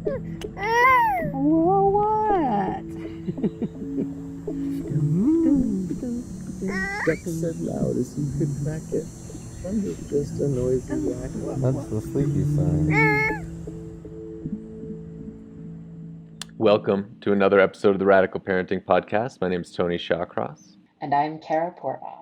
Well, what? That's as loud as you could crack it. It's just a noisy racket. That's the sleepy sign. Welcome to another episode of the Radical Parenting Podcast. My name is Tony Shawcross. And I'm Kara Portwell.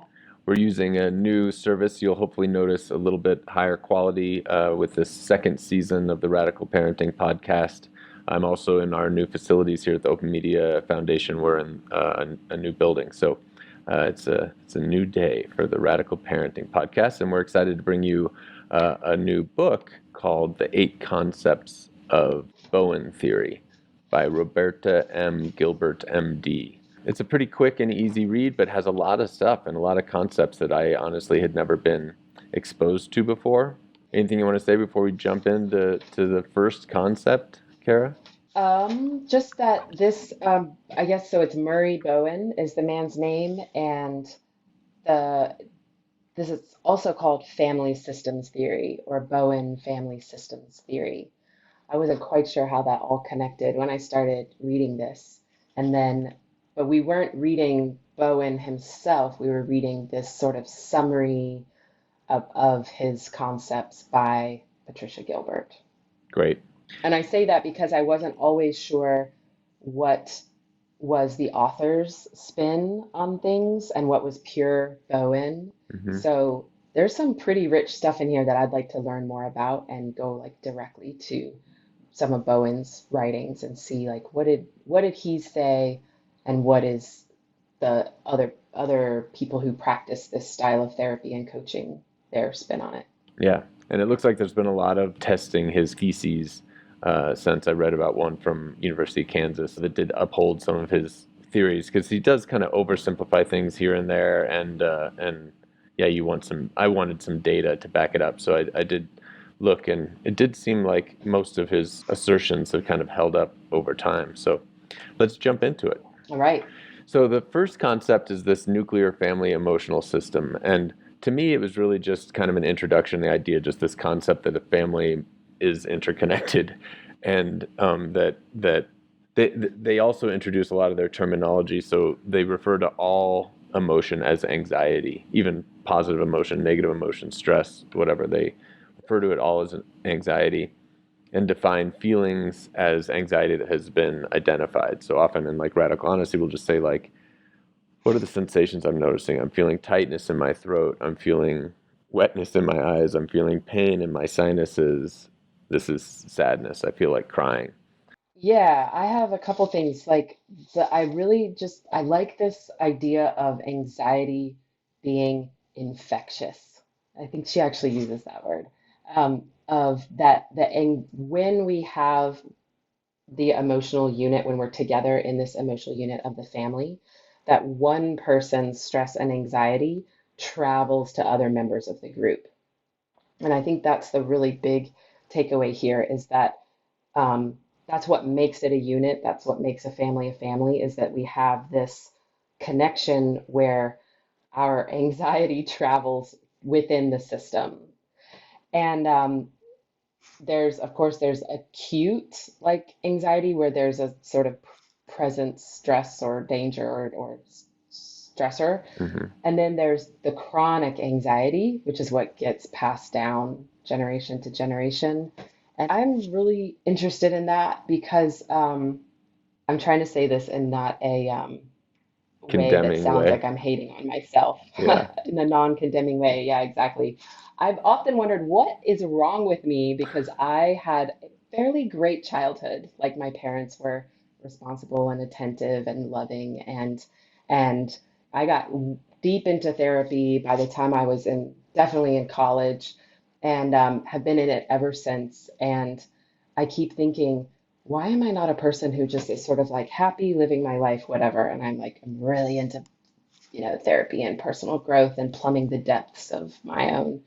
We're using a new service. You'll hopefully notice a little bit higher quality with this second season of the Radical Parenting Podcast. I'm also in our new facilities here at the Open Media Foundation. We're in a new building. So it's a new day for the Radical Parenting Podcast. And we're excited to bring you a new book called The 8 Concepts of Bowen Theory by Roberta M. Gilbert, M.D. It's a pretty quick and easy read, but has a lot of stuff and a lot of concepts that I honestly had never been exposed to before. Anything you want to say before we jump into the first concept, Kara? Just that this, I guess, so it's Murray Bowen is the man's name, and this is also called family systems theory or Bowen family systems theory. I wasn't quite sure how that all connected when I started reading this, but we weren't reading Bowen himself. We were reading this sort of summary of his concepts by Patricia Gilbert. Great. And I say that because I wasn't always sure what was the author's spin on things and what was pure Bowen. Mm-hmm. So there's some pretty rich stuff in here that I'd like to learn more about and go like directly to some of Bowen's writings and see like what did he say and what is the other people who practice this style of therapy and coaching their spin on it. Yeah, and it looks like there's been a lot of testing his theses since I read about one from University of Kansas that did uphold some of his theories, because he does kind of oversimplify things here and there, and yeah, I wanted some data to back it up, so I did look, and it did seem like most of his assertions have kind of held up over time. So let's jump into it. All right. So the first concept is this nuclear family emotional system. And to me, it was really just kind of an introduction to the idea, just this concept that a family is interconnected, and that they also introduce a lot of their terminology. So they refer to all emotion as anxiety, even positive emotion, negative emotion, stress, whatever. They refer to it all as anxiety, and define feelings as anxiety that has been identified. So often in like Radical Honesty, we'll just say like, what are the sensations I'm noticing? I'm feeling tightness in my throat. I'm feeling wetness in my eyes. I'm feeling pain in my sinuses. This is sadness. I feel like crying. Yeah, I have a couple things like I like this idea of anxiety being infectious. I think she actually uses that word. Of that and when we have the emotional unit, when we're together in this emotional unit of the family, that one person's stress and anxiety travels to other members of the group. And I think that's the really big takeaway here is that that's what makes it a unit. That's what makes a family, is that we have this connection where our anxiety travels within the system. And there's acute like anxiety where there's a sort of present stress or danger or stressor. Mm-hmm. And then there's the chronic anxiety, which is what gets passed down generation to generation. And I'm really interested in that because I'm trying to say this in not a way that sounds like I'm hating on myself. Yeah. In a non-condemning way. Yeah, exactly. I've often wondered what is wrong with me because I had a fairly great childhood. Like my parents were responsible and attentive and loving, and I got deep into therapy by the time I was definitely in college, and have been in it ever since. And I keep thinking, why am I not a person who just is sort of like happy living my life, whatever? And I'm really into, therapy and personal growth and plumbing the depths of my own,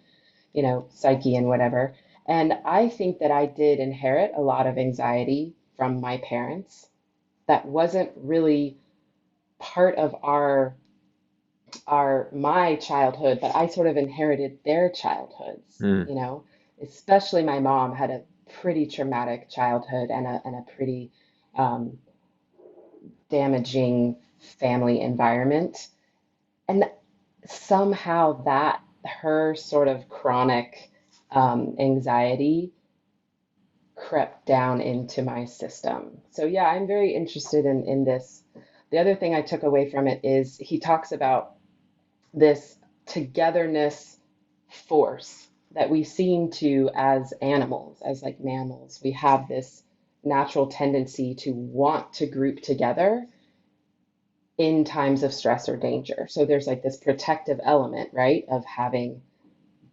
psyche and whatever. And I think that I did inherit a lot of anxiety from my parents that wasn't really part of my childhood, but I sort of inherited their childhoods, especially my mom had a pretty traumatic childhood and a pretty um, damaging family environment. And somehow that her sort of chronic anxiety crept down into my system. So yeah, I'm very interested in this. The other thing I took away from it is he talks about this togetherness force that we seem to, as animals, as like mammals, we have this natural tendency to want to group together in times of stress or danger. So there's like this protective element, right, of having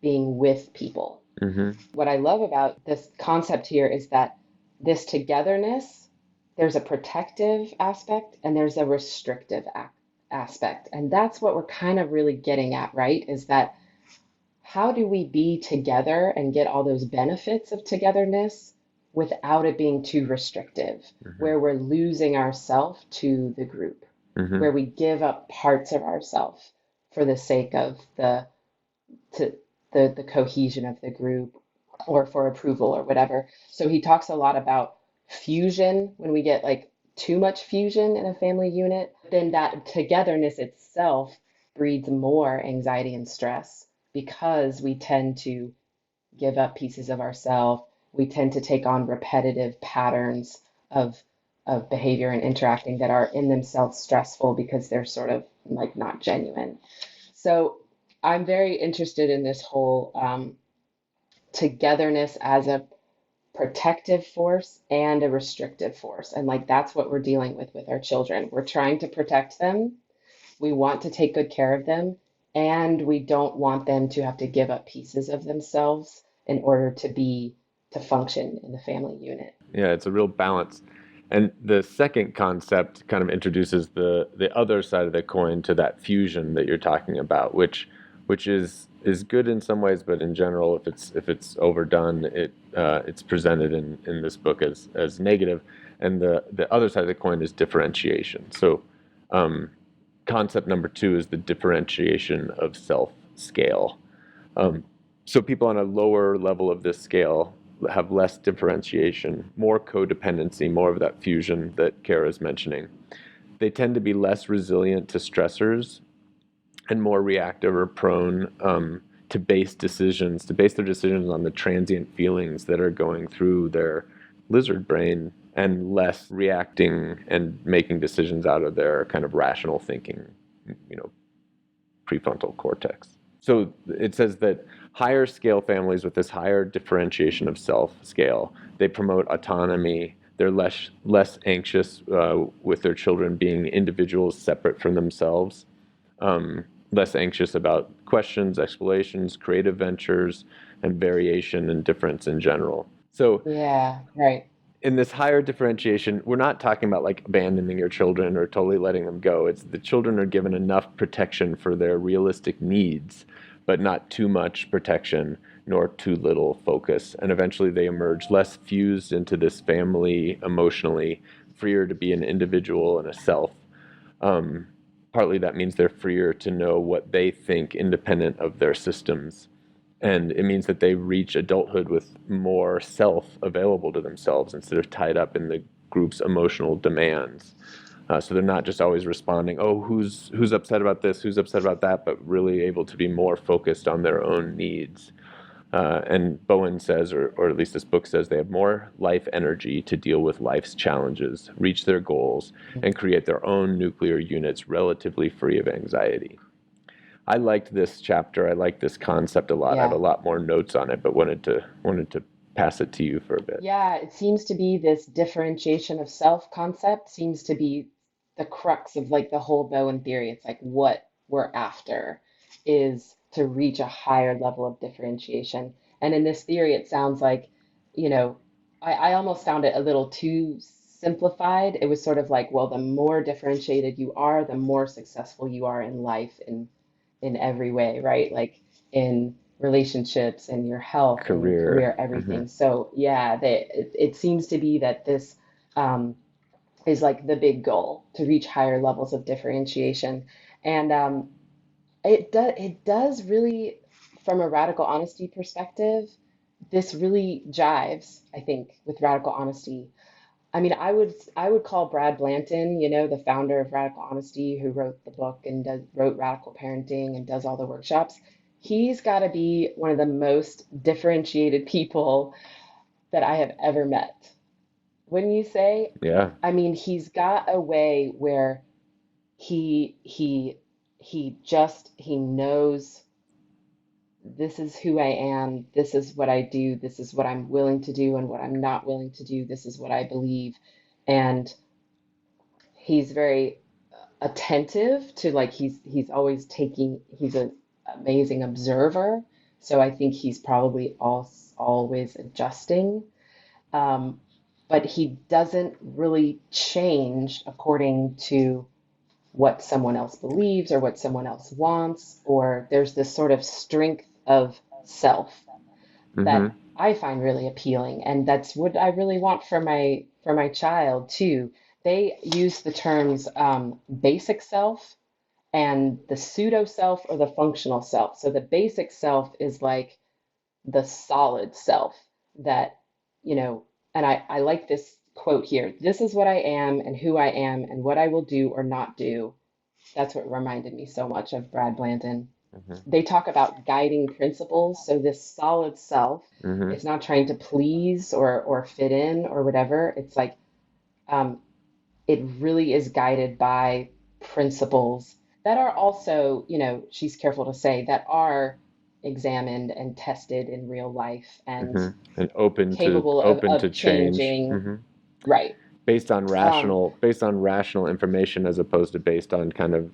being with people. Hmm. What I love about this concept here is that this togetherness, there's a protective aspect and there's a restrictive aspect. And that's what we're kind of really getting at, right? Is that how do we be together and get all those benefits of togetherness without it being too restrictive, Hmm. where we're losing ourselves to the group, Hmm. where we give up parts of ourselves for the sake of to, the cohesion of the group or for approval or whatever. So he talks a lot about fusion when we get like too much fusion in a family unit, then that togetherness itself breeds more anxiety and stress because we tend to give up pieces of ourselves. We tend to take on repetitive patterns of behavior and interacting that are in themselves stressful because they're sort of like not genuine. So I'm very interested in this whole togetherness as a protective force and a restrictive force. And like that's what we're dealing with our children. We're trying to protect them. We want to take good care of them. And we don't want them to have to give up pieces of themselves in order to function in the family unit. Yeah, it's a real balance. And the second concept kind of introduces the other side of the coin to that fusion that you're talking about, which is good in some ways, but in general, if it's overdone, it's presented in this book as negative. And the other side of the coin is differentiation. So um, concept number two is the differentiation of self scale. Um, so people on a lower level of this scale have less differentiation, more codependency, more of that fusion that Kara's mentioning. They tend to be less resilient to stressors and more reactive or prone to base their decisions on the transient feelings that are going through their lizard brain, and less reacting and making decisions out of their kind of rational thinking, you know, prefrontal cortex. So it says that higher scale families with this higher differentiation of self scale, they promote autonomy. They're less anxious with their children being individuals separate from themselves, less anxious about questions, explorations, creative ventures, and variation and difference in general. So Yeah, right. in this higher differentiation, we're not talking about like abandoning your children or totally letting them go. It's the children are given enough protection for their realistic needs, but not too much protection nor too little focus. And eventually they emerge less fused into this family emotionally, freer to be an individual and a self. Um, Partly that means they're freer to know what they think independent of their systems, and it means that they reach adulthood with more self available to themselves instead of tied up in the group's emotional demands. So they're not just always responding, oh, who's upset about this, who's upset about that, but really able to be more focused on their own needs. And Bowen says, or at least this book says, they have more life energy to deal with life's challenges, reach their goals, and create their own nuclear units relatively free of anxiety. I liked this chapter. I liked this concept a lot. I have a Yeah. lot more notes on it, but wanted to pass it to you for a bit. Yeah, it seems to be this differentiation of self concept seems to be the crux of like the whole Bowen theory. It's like what we're after is to reach a higher level of differentiation. And in this theory, it sounds like, you know, I almost found it a little too simplified. It was sort of like, well, the more differentiated you are, the more successful you are in life in every way, right? Like in relationships and your health and your Career. career, everything. So yeah, it seems to be that this um, is like the big goal to reach higher levels of differentiation, and it does really, from a radical honesty perspective, this really jives, I think, with radical honesty. I mean, I would call Brad Blanton, the founder of Radical Honesty, who wrote the book and wrote Radical Parenting and does all the workshops. He's got to be one of the most differentiated people that I have ever met. Wouldn't you say? Yeah. I mean, he's got a way where he he he knows this is who I am, this is what I do, this is what I'm willing to do and what I'm not willing to do, this is what I believe. And he's very attentive to like he's always taking he's an amazing observer. So I think he's probably always adjusting. Um, but he doesn't really change according to what someone else believes or what someone else wants, or there's this sort of strength of self Hmm. that I find really appealing, and that's what I really want for my child too. They use the terms basic self and the pseudo self or the functional self. So the basic self is like the solid self that, you know, and I like this quote here. This is what I am and who I am and what I will do or not do. That's what reminded me so much of Brad Blanton. Hmm. They talk about guiding principles. So this solid self Hmm. is not trying to please or fit in or whatever. It's like um, it really is guided by principles that are also, she's careful to say, that are examined and tested in real life and Hmm. And open to capable open to of change. changing. Hmm. Right. Um, Based on rational information as opposed to based on kind of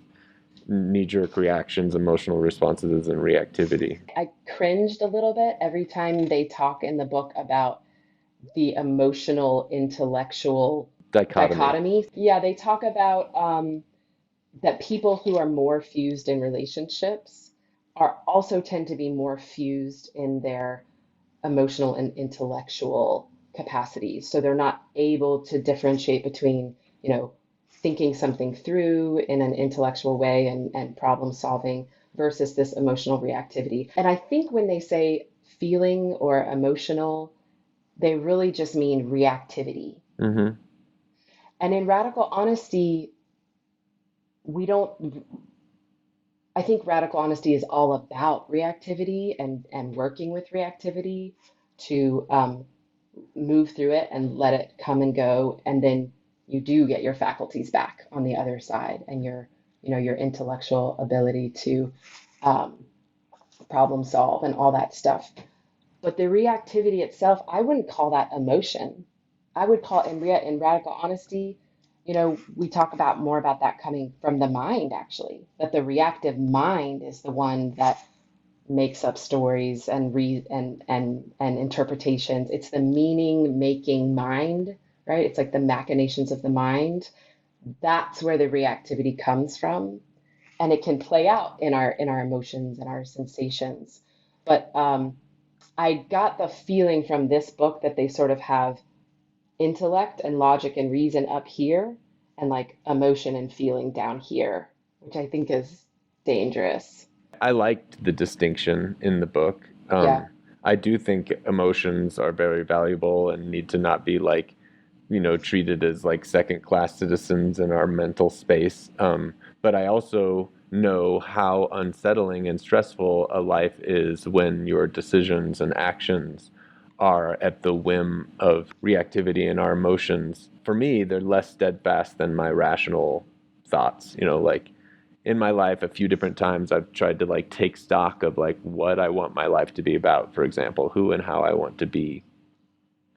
knee-jerk reactions, emotional responses, and reactivity. I cringed a little bit every time they talk in the book about the emotional intellectual Dichotomy. dichotomy. Yeah, they talk about that people who are more fused in relationships are also tend to be more fused in their emotional and intellectual capacities. So they're not able to differentiate between, thinking something through in an intellectual way and problem solving versus this emotional reactivity. And I think when they say feeling or emotional, they really just mean reactivity. Hmm. And in radical honesty, we don't, I think radical honesty is all about reactivity and working with reactivity to move through it and let it come and go. And then you do get your faculties back on the other side and your intellectual ability to um, problem solve and all that stuff. But the reactivity itself, I wouldn't call that emotion. I would call in radical honesty, we talk about more about that coming from the mind actually. That the reactive mind is the one that makes up stories and and interpretations. It's the meaning making mind, right? It's like the machinations of the mind. That's where the reactivity comes from, and it can play out in our emotions and our sensations. But I got the feeling from this book that they sort of have intellect and logic and reason up here and like emotion and feeling down here, which I think is dangerous. I liked the distinction in the book. Yeah. I do think emotions are very valuable and need to not be like, treated as like second class citizens in our mental space. But I also know how unsettling and stressful a life is when your decisions and actions are at the whim of reactivity and our emotions. For me, they're less steadfast than my rational thoughts. Like in my life, a few different times I've tried to like take stock of like what I want my life to be about, for example, who and how I want to be.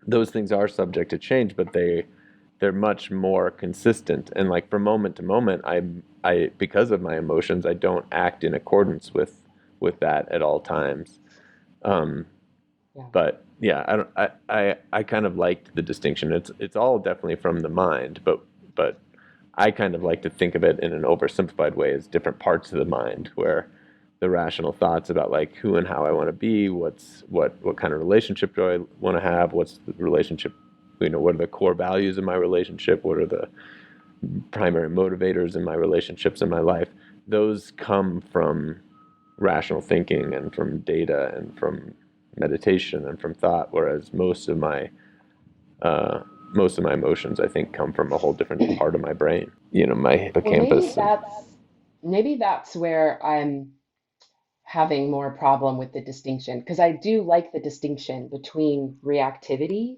Those things are subject to change, but they're much more consistent. And like from moment to moment, I because of my emotions, I don't act in accordance with that at all times. Um, Yeah. but yeah, I don't. I kind of liked the distinction. It's all definitely from the mind, but I kind of like to think of it in an oversimplified way as different parts of the mind, where the rational thoughts about like who and how I want to be, what kind of relationship do I want to have, what's the relationship, what are the core values in my relationship, what are the primary motivators in my relationships in my life. Those come from rational thinking and from data and from meditation and from thought, whereas most of my emotions, I think, come from a whole different part of my brain. My Well, maybe hippocampus. that's where I'm having more problem with the distinction, because I do like the distinction between reactivity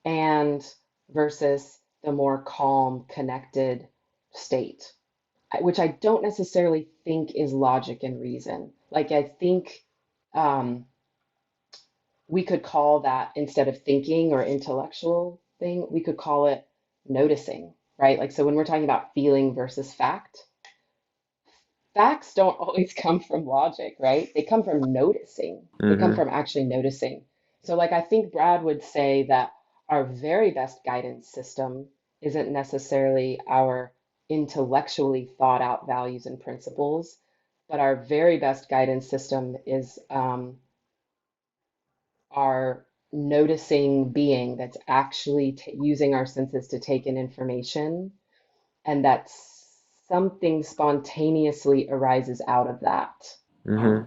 and versus the more calm, connected state, which I don't necessarily think is logic and reason. Like I think um, we could call that, instead of thinking or intellectual thing, we could call it noticing, right? Like so when we're talking about feeling versus fact, facts don't always come from logic, right? They come from noticing. They come Hmm. from actually noticing. So, like, I think Brad would say that our very best guidance system isn't necessarily our intellectually thought out values and principles, but our very best guidance system is our noticing being that's actually using our senses to take in information, and that something spontaneously arises out of that. Hmm.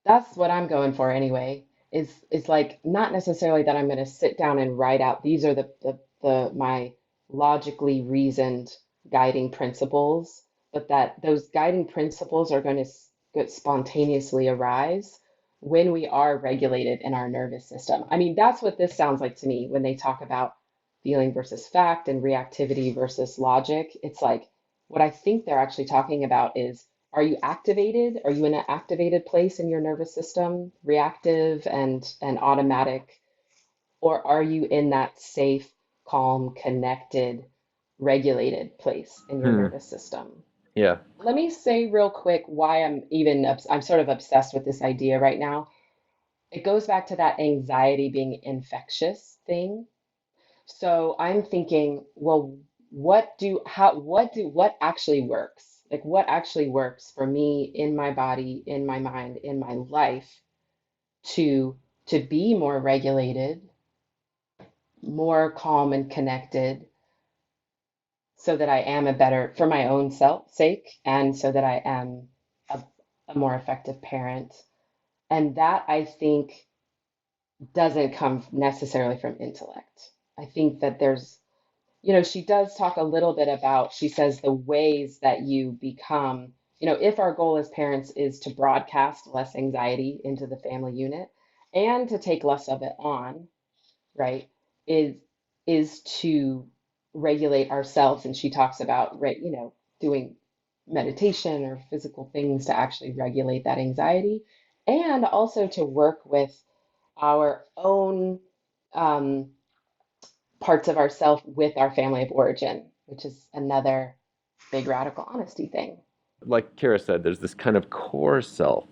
That's what I'm going for anyway. Is like not necessarily that I'm going to sit down and write out these are the my logically reasoned guiding principles, but that those guiding principles are going to spontaneously arise when we are regulated in our nervous system. I mean, that's what this sounds like to me when they talk about feeling versus fact and reactivity versus logic. It's like what I think they're actually talking about is, are you activated? Are you in an activated place in your nervous system, reactive and automatic? Or are you in that safe, calm, connected, regulated place in your Hmm. nervous system? Yeah. Let me say real quick why I'm sort of obsessed with this idea right now. It goes back to that anxiety being infectious thing. So I'm thinking, well, what actually works? Like what actually works for me in my body, in my mind, in my life to be more regulated, more calm and connected, so that I am a better for my own self sake, and so that I am a, a more effective parent. And that I think doesn't come necessarily from intellect. I think that she does talk a little bit about, she says the ways that you become, if our goal as parents is to broadcast less anxiety into the family unit and to take less of it on, right, is to regulate ourselves. And she talks about, right, doing meditation or physical things to actually regulate that anxiety, and also to work with our own um, parts of ourself with our family of origin, which is another big radical honesty thing. Like Kara said, there's this kind of core self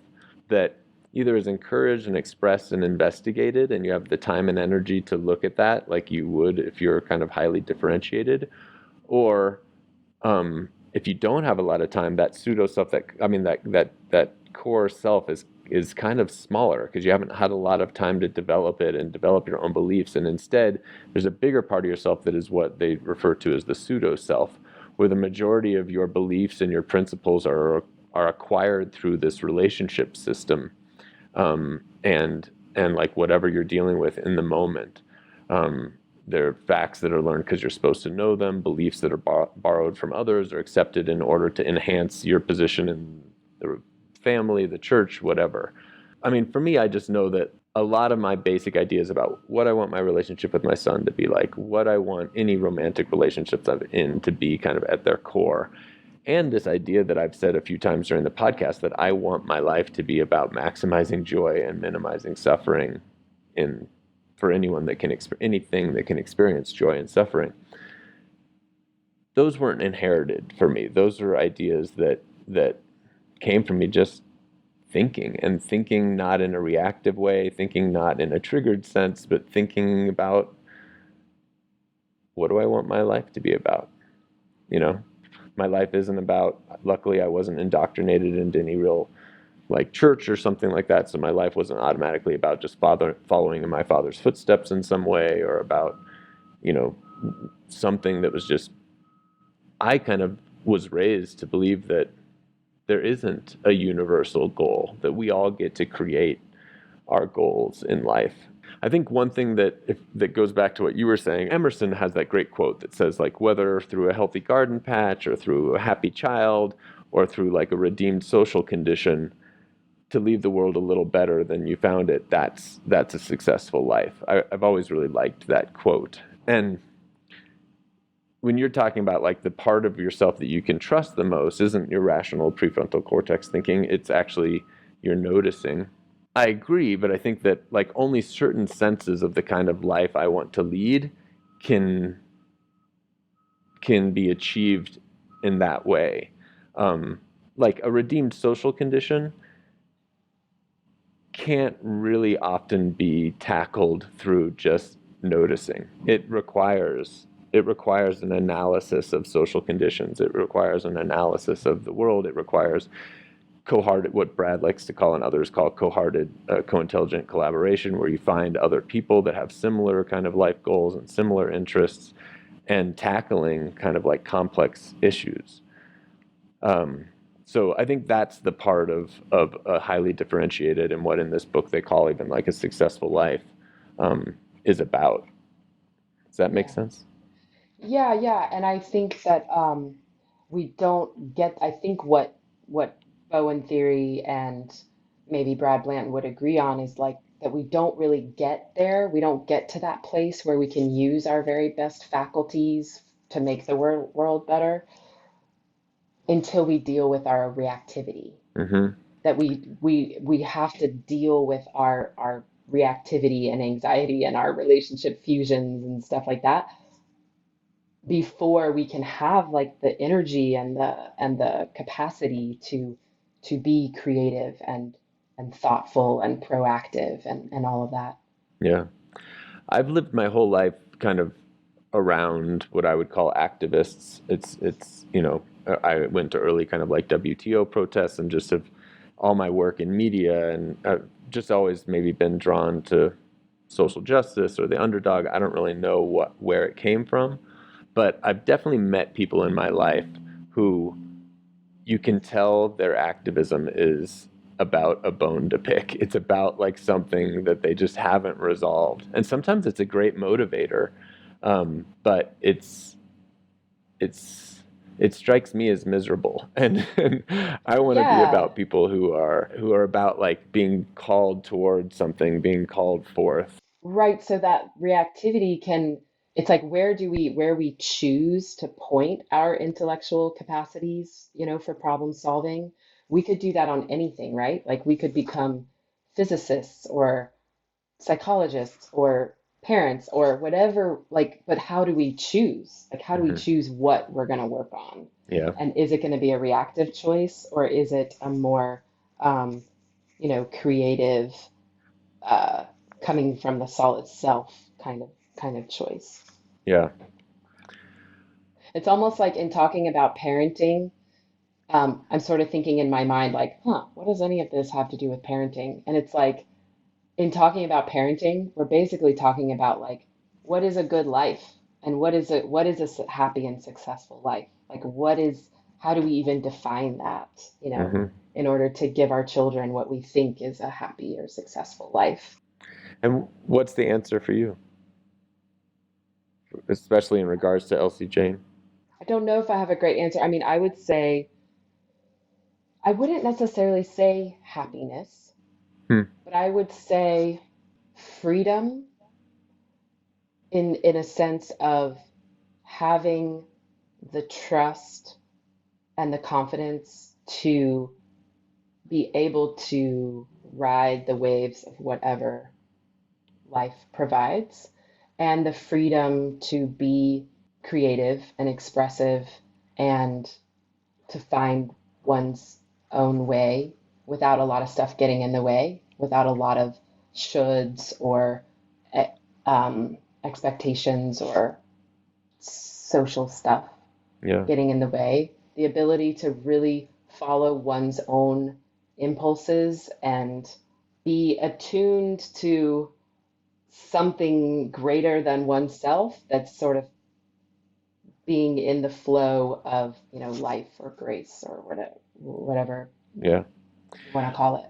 that either is encouraged and expressed and investigated, and you have the time and energy to look at that like you would if you're kind of highly differentiated, or if you don't have a lot of time, that pseudo self, that core self is kind of smaller because you haven't had a lot of time to develop it and develop your own beliefs. And instead, there's a bigger part of yourself that is what they refer to as the pseudo self, where the majority of your beliefs and your principles are acquired through this relationship system, and like whatever you're dealing with in the moment. They're facts that are learned because you're supposed to know them, beliefs that are borrowed from others or accepted in order to enhance your position in the family, the church, whatever. I mean, for me, I just know that a lot of my basic ideas about what I want my relationship with my son to be like, what I want any romantic relationships I'm in to be kind of at their core, and this idea that I've said a few times during the podcast that I want my life to be about maximizing joy and minimizing suffering in for anyone that can anything that can experience joy and suffering. Those weren't inherited for me. Those are ideas that came from me just thinking, and thinking not in a reactive way, thinking not in a triggered sense, but thinking about what do I want my life to be about, you know? My life isn't about, luckily I wasn't indoctrinated into any real like church or something like that, so my life wasn't automatically about just following in my father's footsteps in some way, or about, you know, something that was just, I kind of was raised to believe that there isn't a universal goal, that we all get to create our goals in life. I think one thing that goes back to what you were saying, Emerson has that great quote that says, like, whether through a healthy garden patch or through a happy child or through like a redeemed social condition, to leave the world a little better than you found it, that's a successful life. I've always really liked that quote. And when you're talking about like the part of yourself that you can trust the most isn't your rational prefrontal cortex thinking, it's actually your noticing. I agree, but I think that like only certain senses of the kind of life I want to lead can be achieved in that way. Like a redeemed social condition can't really often be tackled through just noticing. It requires an analysis of social conditions. It requires an analysis of the world. It requires co-hearted, what Brad likes to call and others call co-hearted, co-intelligent collaboration, where you find other people that have similar kind of life goals and similar interests and tackling kind of like complex issues. So I think that's the part of a highly differentiated and what in this book they call even like a successful life is about. Does that make Yeah. sense? Yeah, yeah. And I think that we don't get, I think what Bowen theory and maybe Brad Blanton would agree on is like that we don't really get there. We don't get to that place where we can use our very best faculties to make the world better until we deal with our reactivity. Mm-hmm. That we have to deal with our reactivity and anxiety and our relationship fusions and stuff like that before we can have like the energy and the capacity to be creative and thoughtful and proactive and all of that. Yeah. I've lived my whole life kind of around what I would call activists. I went to early kind of like WTO protests and just have all my work in media, and I've just always maybe been drawn to social justice or the underdog. I don't really know where it came from, but I've definitely met people in my life who you can tell their activism is about a bone to pick. It's about like something that they just haven't resolved. And sometimes it's a great motivator, but it strikes me as miserable. And I want to be Yeah, about people who are about like being called towards something, being called forth. right. So that reactivity can, it's like where we choose to point our intellectual capacities, for problem solving. We could do that on anything, right? Like we could become physicists or psychologists or parents or whatever, like, but how do we choose? Like, how do we Hmm. choose what we're going to work on? Yeah, And is it going to be a reactive choice or is it a more, um, creative, uh, coming from the solid self kind of choice? yeah. It's almost like in talking about parenting, I'm sort of thinking in my mind, like, what does any of this have to do with parenting? And it's like, in talking about parenting, we're basically talking about like what is a good life and what is a happy and successful life? Like how do we even define that, Hmm. in order to give our children what we think is a happy or successful life? And what's the answer for you, especially in regards to Elsie Jane? I don't know if I have a great answer. I mean, I wouldn't necessarily say happiness, Hmm. but I would say freedom in a sense of having the trust and the confidence to be able to ride the waves of whatever life provides, and the freedom to be creative and expressive and to find one's own way without a lot of stuff getting in the way, without a lot of shoulds or eh, expectations or social stuff Yeah. getting in the way, the ability to really follow one's own impulses and be attuned to something greater than oneself that's sort of being in the flow of, life or grace or whatever Yeah. you want to call it.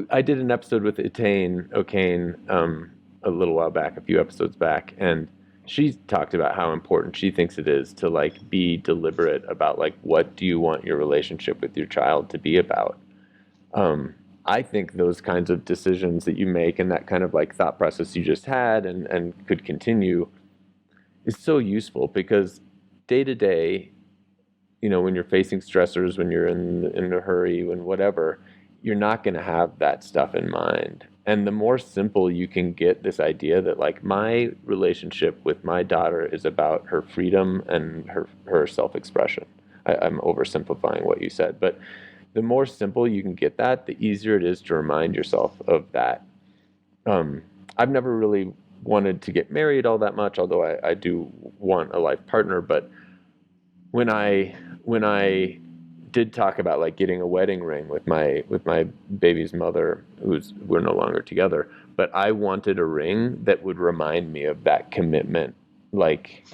I did an episode with Etane O'Kane a little while back, a few episodes back, and she talked about how important she thinks it is to like be deliberate about like what do you want your relationship with your child to be about. Um, I think those kinds of decisions that you make and that kind of like thought process you just had and could continue is so useful because day to day, when you're facing stressors, when you're in a hurry, when whatever, you're not going to have that stuff in mind. And the more simple you can get this idea that like my relationship with my daughter is about her freedom and her self-expression. I'm oversimplifying what you said, but the more simple you can get that, the easier it is to remind yourself of that. Um, I've never really wanted to get married all that much, although I do want a life partner. But when I did talk about like getting a wedding ring with my baby's mother, we're no longer together, but I wanted a ring that would remind me of that commitment. Like,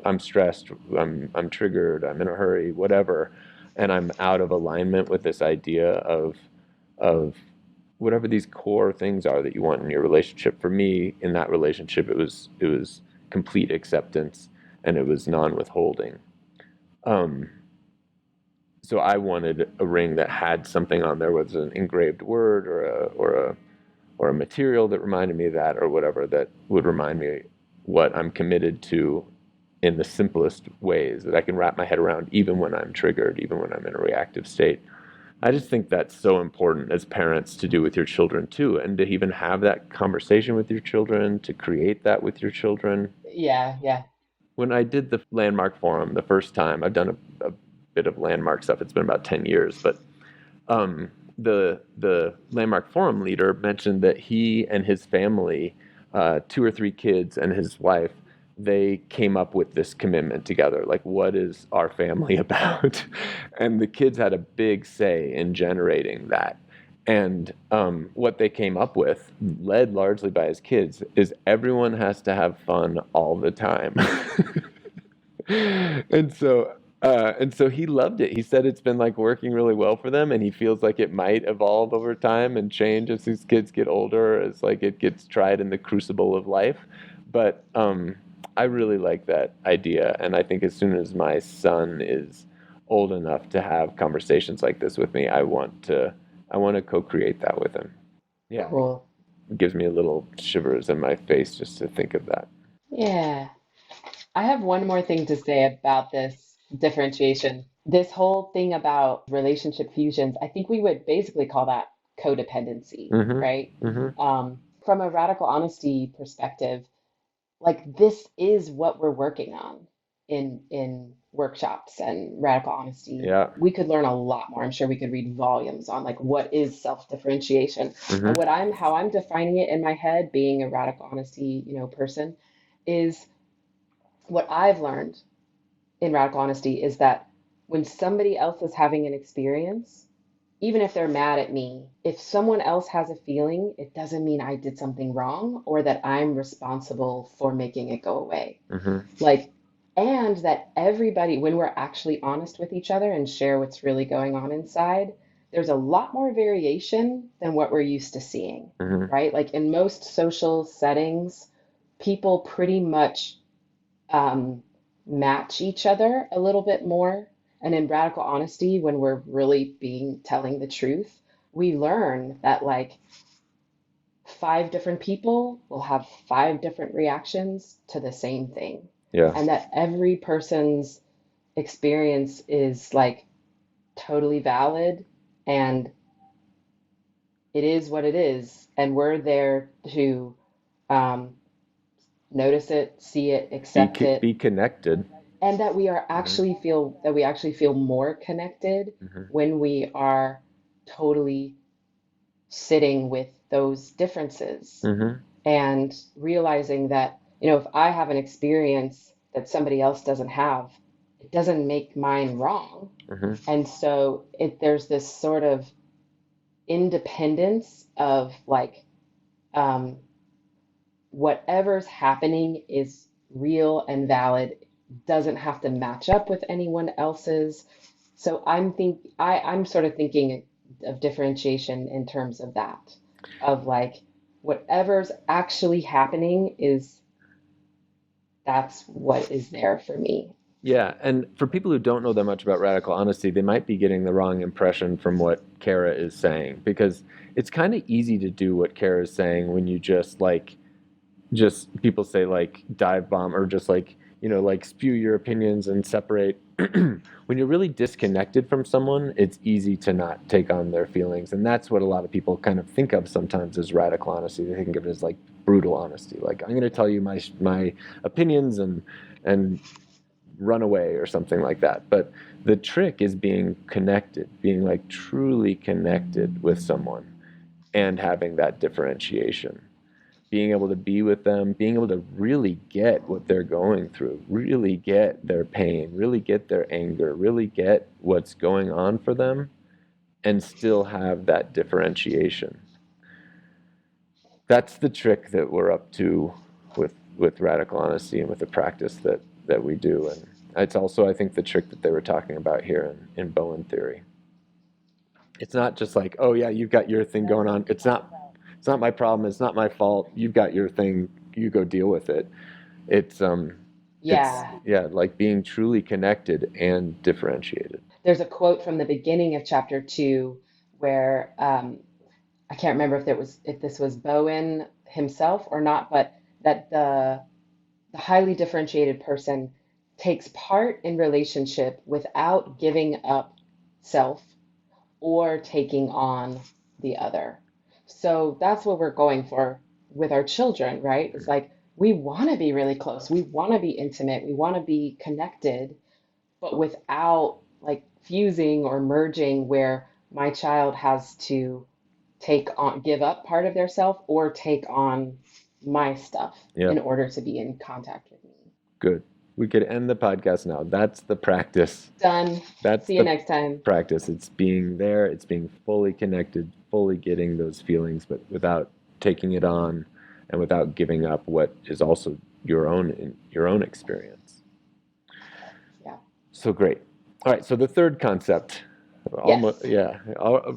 I'm stressed, I'm triggered, I'm in a hurry, whatever, and I'm out of alignment with this idea of whatever these core things are that you want in your relationship. For me, in that relationship, it was complete acceptance and it was non-withholding. Um, so I wanted a ring that had something on there, whether it's an engraved word or a material that reminded me of that, or whatever that would remind me what I'm committed to in the simplest ways that I can wrap my head around, even when I'm triggered, even when I'm in a reactive state. I just think that's so important as parents to do with your children too, and to even have that conversation with your children, to create that with your children. Yeah, yeah. When I did the landmark forum the first time, I've done a bit of landmark stuff. It's been about 10 years, but the landmark forum leader mentioned that he and his family, two or three kids and his wife, they came up with this commitment together. Like, what is our family about? And the kids had a big say in generating that. And what they came up with, led largely by his kids, is everyone has to have fun all the time. and so and so he loved it. He said it's been like working really well for them, and he feels like it might evolve over time and change as these kids get older, as like it gets tried in the crucible of life. But I really like that idea, and I think as soon as my son is old enough to have conversations like this with me, I want to co-create that with him. Yeah, Cool. it gives me a little shivers in my face just to think of that. Yeah. I have one more thing to say about this differentiation. This whole thing about relationship fusions, I think we would basically call that codependency, Mm-hmm. right? Mm-hmm. From a radical honesty perspective, like this is what we're working on in workshops and radical honesty. Yeah. We could learn a lot more. I'm sure we could read volumes on like what is self-differentiation. And Mm-hmm. how I'm defining it in my head, being a radical honesty, person, is what I've learned in radical honesty is that when somebody else is having an experience, even if they're mad at me, if someone else has a feeling, it doesn't mean I did something wrong or that I'm responsible for making it go away. Mm-hmm. Like, and that everybody, when we're actually honest with each other and share what's really going on inside, there's a lot more variation than what we're used to seeing, Mm-hmm. right? Like in most social settings, people pretty much um, match each other a little bit more. And in radical honesty, when we're really telling the truth, we learn that like five different people will have five different reactions to the same thing. Yeah. And that every person's experience is like totally valid and it is what it is. And we're there to um, notice it, see it, accept it, Be connected. and that Mm-hmm. we actually feel more connected Mm-hmm. when we are totally sitting with those differences Mm-hmm. and realizing that if I have an experience that somebody else doesn't have, it doesn't make mine wrong. Mm-hmm. And so there's this sort of independence of like um, whatever's happening is real and valid, doesn't have to match up with anyone else's. So I'm sort of thinking of differentiation in terms of that, of like whatever's actually happening is that's what is there for me. Yeah, and for people who don't know that much about radical honesty, they might be getting the wrong impression from what Kara is saying, because it's kind of easy to do what Kara is saying when you just like, just people say like dive bomb, or just like, like spew your opinions and separate. When you're really disconnected from someone, it's easy to not take on their feelings, and that's what a lot of people kind of think of sometimes as radical honesty. They think of it as like brutal honesty, like I'm going to tell you my opinions and run away or something like that. But the trick is being connected, being like truly connected with someone, and having that differentiation, being able to be with them, being able to really get what they're going through, really get their pain, really get their anger, really get what's going on for them, and still have that differentiation. That's the trick that we're up to with radical honesty and with the practice that we do. And it's also, I think, the trick that they were talking about here in Bowen theory. It's not just like, oh yeah, you've got your thing going on. It's not my problem. It's not my fault. You've got your thing. You go deal with it. It's Yeah. yeah, like being truly connected and differentiated. There's a quote from the beginning of chapter 2 where I can't remember if this was Bowen himself or not, but that the highly differentiated person takes part in relationship without giving up self or taking on the other. So that's what we're going for with our children, right? It's like we want to be really close, we want to be intimate, we want to be connected, but without like fusing or merging where my child has to give up part of their self or take on my stuff in Yep. order to be in contact with me. Good. We could end the podcast now. That's the practice. Done. That's See you the next time. practice. It's being there, it's being fully connected, fully getting those feelings, but without taking it on and without giving up what is also your own experience. Yeah. So great. All right, so the third concept, Yes. almost, yeah,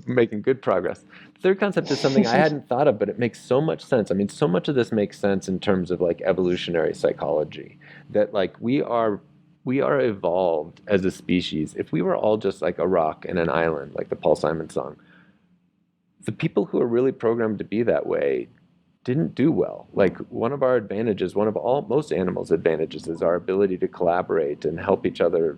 making good progress. The third concept is something I hadn't thought of, but it makes so much sense. I mean, so much of this makes sense in terms of like evolutionary psychology, that like we are evolved as a species. If we were all just like a rock and an island, like the Paul Simon song, the people who are really programmed to be that way didn't do well. Like one of our advantages, one of most animals' advantages, is our ability to collaborate and help each other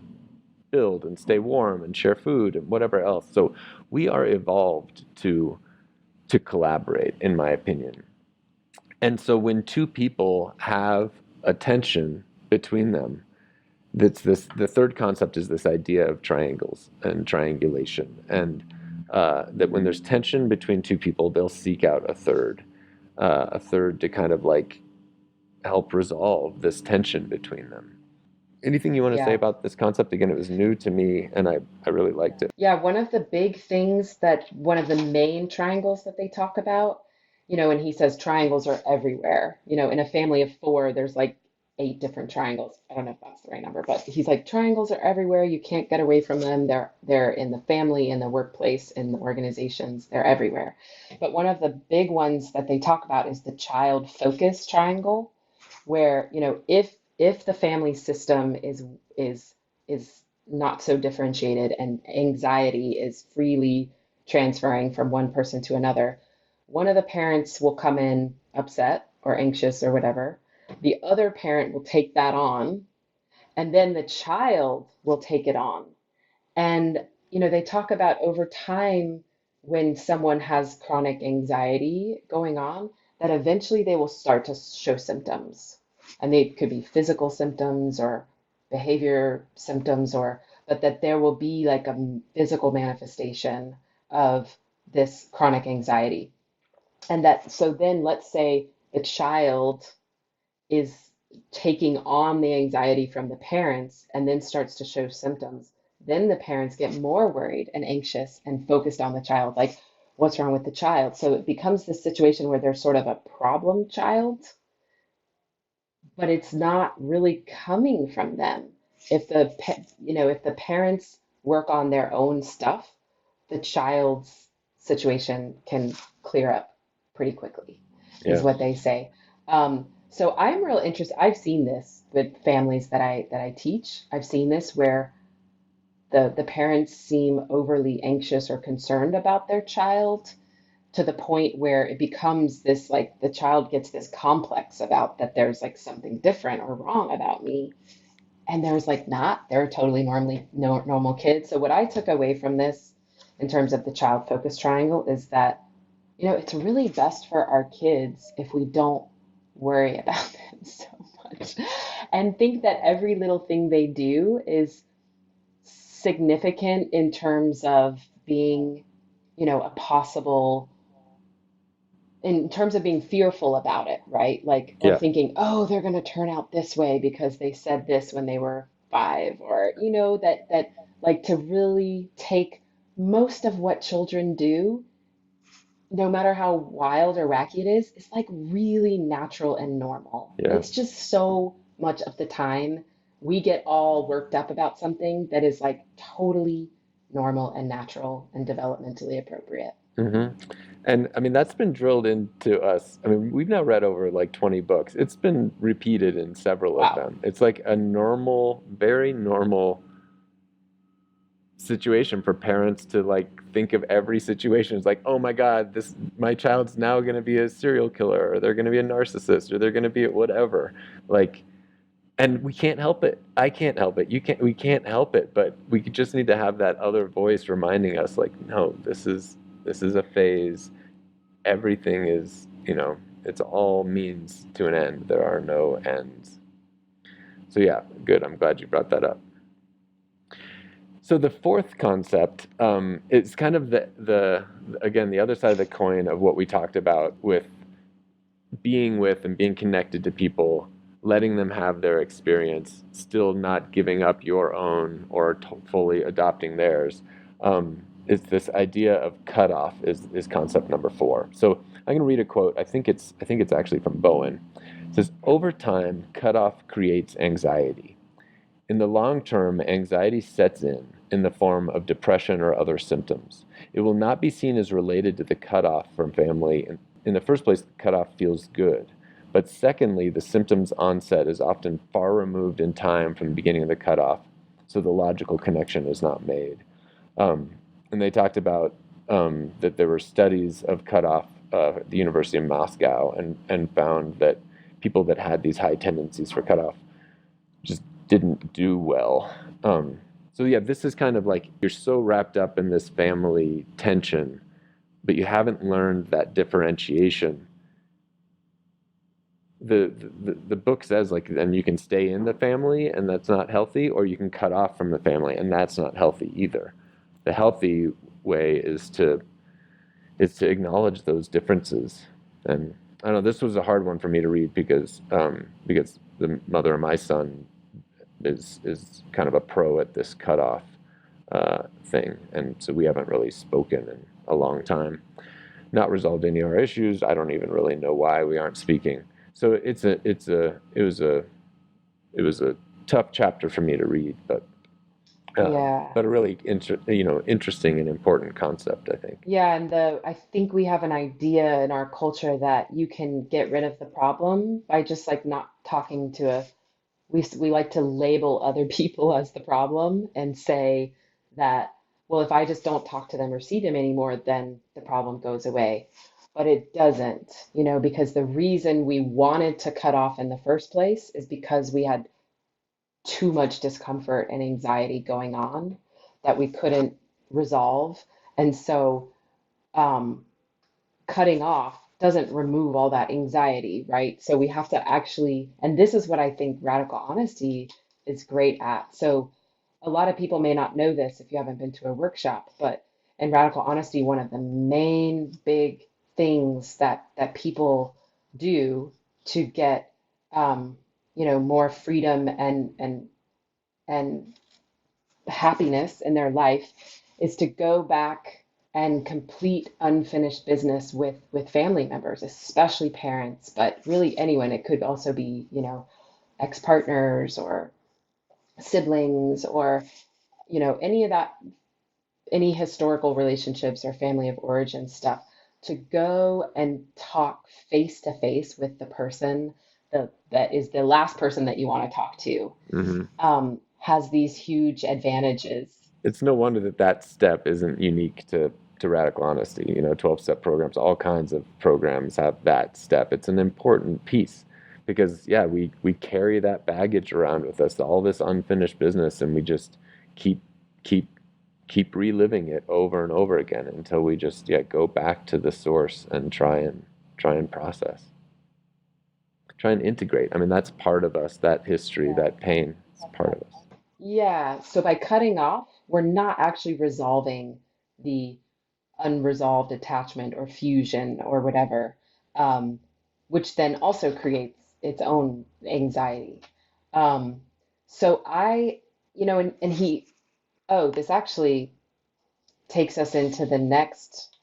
build and stay warm and share food and whatever else. So we are evolved to collaborate, in my opinion. And so when two people have a tension between them, that's this. The third concept is this idea of triangles and triangulation, and that when there's tension between two people, they'll seek out a third to kind of like help resolve this tension between them. Anything you want to say Yeah. about this concept? Again, it was new to me, and I really liked it. Yeah, one of the big things that one of the main triangles that they talk about, and he says triangles are everywhere. In a family of four, there's like 8 different triangles. I don't know if that's the right number, but he's like triangles are everywhere. You can't get away from them. They're in the family, in the workplace, in the organizations. They're everywhere. But one of the big ones that they talk about is the child focus triangle, where if the family system is not so differentiated and anxiety is freely transferring from one person to another, one of the parents will come in upset or anxious or whatever, the other parent will take that on, and then the child will take it on. And they talk about over time, when someone has chronic anxiety going on, that eventually they will start to show symptoms. And they could be physical symptoms or behavior symptoms, or but that there will be like a physical manifestation of this chronic anxiety. And that so then let's say the child is taking on the anxiety from the parents and then starts to show symptoms, then the parents get more worried and anxious and focused on the child, like what's wrong with the child. So it becomes this situation where there's sort of a problem child, but it's not really coming from them. If the parents work on their own stuff, the child's situation can clear up pretty quickly, is Yeah. what they say. So I'm real interested. I've seen this with families that I teach. I've seen this where the parents seem overly anxious or concerned about their child to the point where it becomes this like the child gets this complex about that there's like something different or wrong about me. And there's like not, they're totally normally no, normal kids. So what I took away from this in terms of the child focus triangle is that, it's really best for our kids if we don't worry about them so much and think that every little thing they do is significant in terms of being, a possible in terms of being fearful about it, right? Like, or Yeah. thinking, oh, they're going to turn out this way because they said this when they were 5, or, that like to really take most of what children do, no matter how wild or wacky it is like really natural and normal. Yeah. It's just so much of the time we get all worked up about something that is like totally normal and natural and developmentally appropriate. hmm And I mean, that's been drilled into us. I mean, we've now read over like 20 books. It's been repeated in several of Wow. them. It's like a normal, very normal situation for parents to like think of every situation as like, oh my God, my child's now going to be a serial killer, or they're going to be a narcissist, or they're going to be whatever. Like, and we can't help it. I can't help it. We can't help it. But we just need to have that other voice reminding us, like, no, this is a phase. Everything is, it's all means to an end. There are no ends. So yeah, good. I'm glad you brought that up. So the fourth concept is kind of the again the other side of the coin of what we talked about with and being connected to people, letting them have their experience, still not giving up your own or fully adopting theirs. Is this idea of cutoff is concept number 4. So I'm going to read a quote. I think it's actually from Bowen. It says, "Over time, cutoff creates anxiety. In the long term, anxiety sets in the form of depression or other symptoms. It will not be seen as related to the cutoff from family. In the first place, the cutoff feels good. But secondly, the symptoms onset is often far removed in time from the beginning of the cutoff, so the logical connection is not made." Um, and they talked about that there were studies of cutoff at the University of Moscow and found that people that had these high tendencies for cutoff just didn't do well. So yeah, this is kind of like you're so wrapped up in this family tension, but you haven't learned that differentiation. The book says like, then you can stay in the family and that's not healthy, or you can cut off from the family and that's not healthy either. The healthy way is to acknowledge those differences. And I don't know, this was a hard one for me to read because the mother of my son is kind of a pro at this cutoff thing, and so we haven't really spoken in a long time. Not resolved any of our issues. I don't even really know why we aren't speaking. So it was a tough chapter for me to read, Yeah. but a really interesting and important concept, I think. Yeah, and I think we have an idea in our culture that you can get rid of the problem by just like not talking to we like to label other people as the problem and say that, well, if I just don't talk to them or see them anymore, then the problem goes away. But it doesn't, because the reason we wanted to cut off in the first place is because we had too much discomfort and anxiety going on that we couldn't resolve. And so um, cutting off doesn't remove all that anxiety, right? So we have to actually, and this is what I think radical honesty is great at. So a lot of people may not know this if you haven't been to a workshop, but in radical honesty, one of the main big things that people do to get more freedom and happiness in their life is to go back and complete unfinished business with family members, especially parents, but really anyone. It could also be, ex-partners or siblings or, any of that any historical relationships or family of origin stuff, to go and talk face to face with the person that is the last person that you want to talk to, Hmm. has these huge advantages. It's no wonder that that step isn't unique to radical honesty. 12-step programs, all kinds of programs have that step. It's an important piece because, yeah, we carry that baggage around with us, all this unfinished business, and we just keep keep keep reliving it over and over again until we just, yeah, go back to the source and try and process, try and integrate. I mean, that's part of us. That history, Yeah. that pain, is part of us. Yeah, so by cutting off, we're not actually resolving the unresolved attachment or fusion or whatever, um, which then also creates its own anxiety. Um, so and this actually takes us into the next,